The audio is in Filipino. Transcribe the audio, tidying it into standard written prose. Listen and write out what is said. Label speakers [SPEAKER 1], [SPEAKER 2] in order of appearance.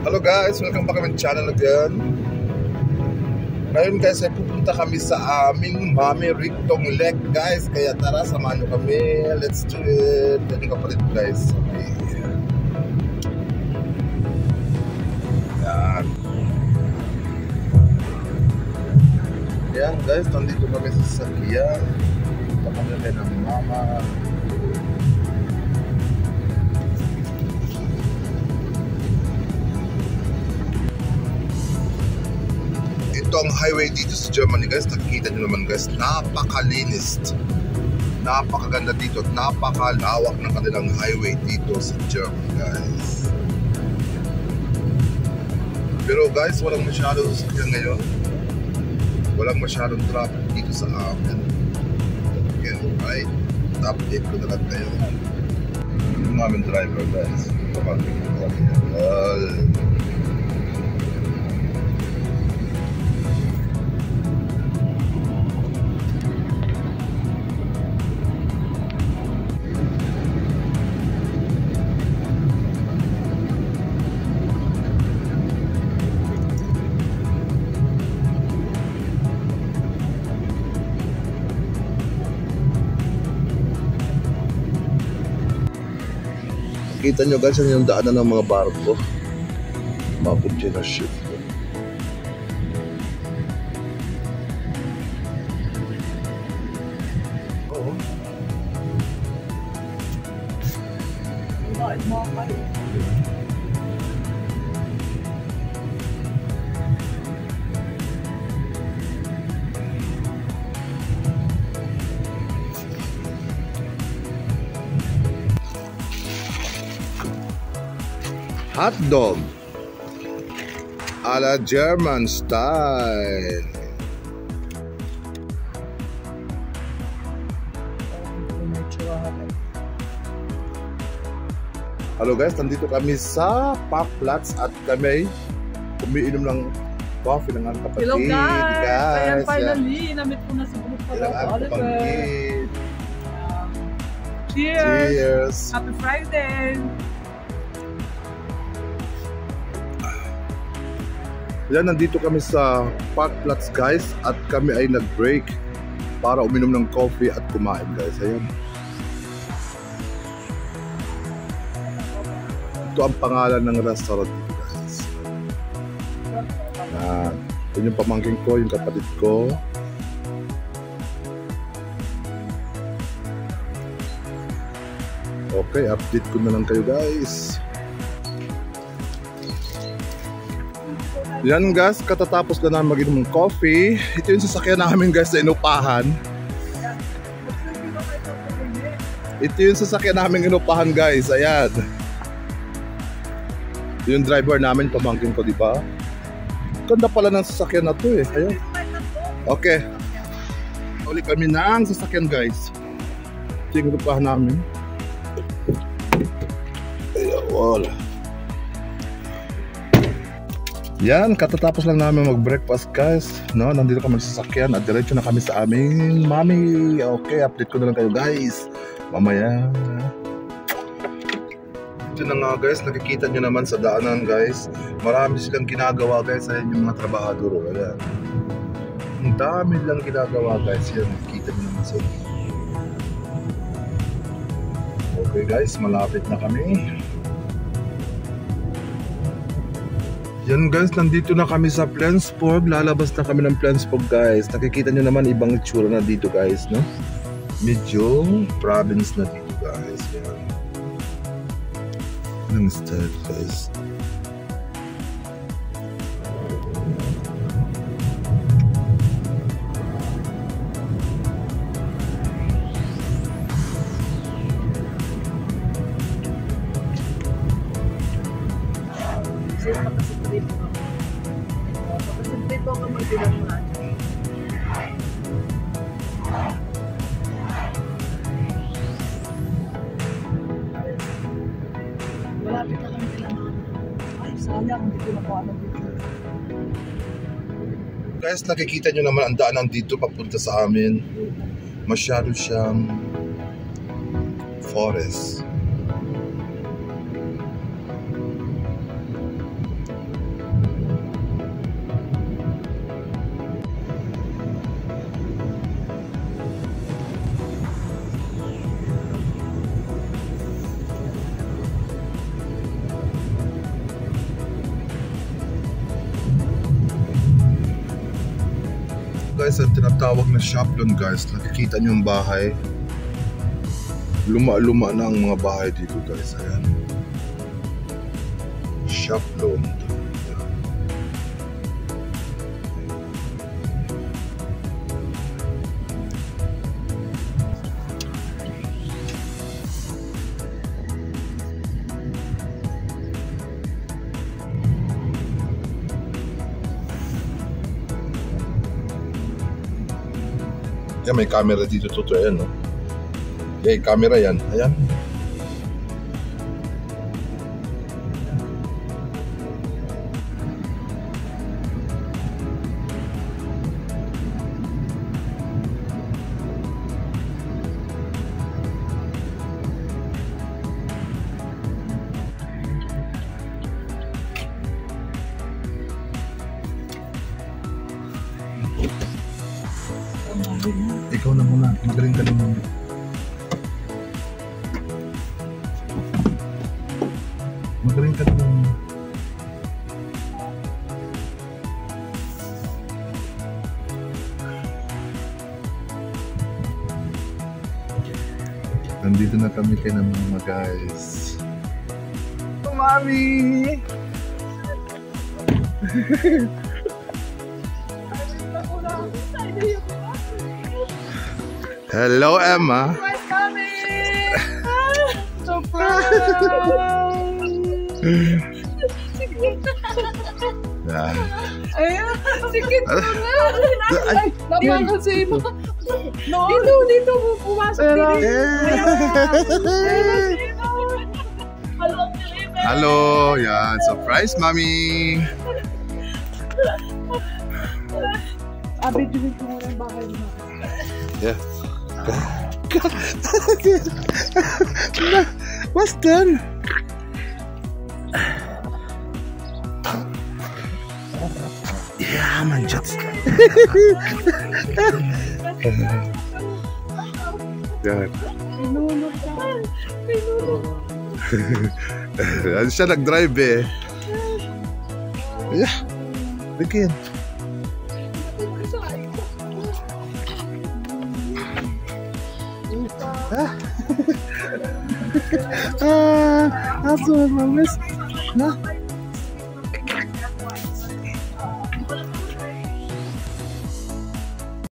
[SPEAKER 1] Hello guys, welcome back kami channel again. Ngayon guys ay pupunta kami sa aming Mami Rigtong Lake guys. Kaya tara, samahan nyo kami. Let's do it. Yan yung kapalit guys. Okay. Yan. Yan guys, nandito kami sa sasakyan. Punta kami ng mama. Ito ang highway dito sa Germany guys. Nakikita nyo naman guys, napakalinis, napakaganda dito at napakalawak ng kanilang highway dito sa Germany guys. Pero guys, walang masyadong sasakyan ngayon, walang masyadong traffic dito sa amin. Okay, alright, update ko na lang kayo. Yung aming driver guys, kapatid ko. Kita nyo guys, yung daanan ng mga barko, mga container ship. Oo. Hot dog a la German style. Hello guys, nandito kami sa Parkplatz at kami umiinom ng coffee ng ang kapatid.
[SPEAKER 2] Hello guys! Ayan finally, namit ko na sa group ko. Cheers!
[SPEAKER 1] Cheers!
[SPEAKER 2] Happy Friday!
[SPEAKER 1] Yan, nandito kami sa Parkplatz guys at kami ay nag-break para uminom ng coffee at kumain guys. Ayan. Ito ang pangalan ng restaurant dito guys. Yan. Ito yung pamangkin ko, yung kapatid ko. Okay, update ko na lang kayo guys. Yan guys, katatapos na namin mag-inom ng coffee. Ito yung sasakyan namin guys na inupahan. Ito yung sasakyan namin inupahan guys, ayan. Yung driver namin, pamangkin ko, diba? Ganda pala ng sasakyan na to eh, ayan. Okay. Uli kami ng sasakyan guys. Ito yung inupahan namin. Ayan, wala. Yan, katatapos lang namin mag-breakfast guys, no? Nandito kami sa sasakyan at diretso na kami sa aming Mami. Okay, update ko na lang kayo guys mamaya. Ito na nga guys, nakikita nyo naman sa daanan guys, marami silang ginagawa guys. Ayan yung mga trabahador, ayan. Ang dami lang ginagawa guys, yan, nakikita nyo naman sa inyo. Okay guys, malapit na kami. Yan guys, nandito na kami sa Flensburg. Lalabas na kami ng Flensburg guys. Nakikita nyo naman ibang itsura na dito guys, no? Medyo province na dito guys. Yan. Anong style guys?
[SPEAKER 2] Malapit na kami sila na. Ay, sayang, hindi ko nakuha na dito.
[SPEAKER 1] Guys, nakikita nyo naman ang daanan dito papunta sa amin. Masyado siyang forest. guys ang tinatawag na Shoplon guys. Nakikita nyo yung bahay. Luma-luma na ang mga bahay dito guys. Ayan. Shoplon. Yan, may camera dito, totoo yan, no? Okay, camera yan. Ayan. Ikaw na muna, magaling ka na muna. Magaling ka na muna. Nandito na kami kay ng mga guys. Mami! Hello, Emma.
[SPEAKER 2] Surprise coming! Surprise!
[SPEAKER 1] Yeah.
[SPEAKER 2] Ayan, sikit mo na. Naman kasi mo. Dito, pumasok dito.
[SPEAKER 1] Hello, yan. Surprise, Mami.
[SPEAKER 2] Abi, dito mo ng bahay mo.
[SPEAKER 1] Yeah. What's done? Yeah, man, just. Yan.
[SPEAKER 2] Pinulog ka.
[SPEAKER 1] Ano siya nag-drive eh. Yeah. Begin. That's what I missed.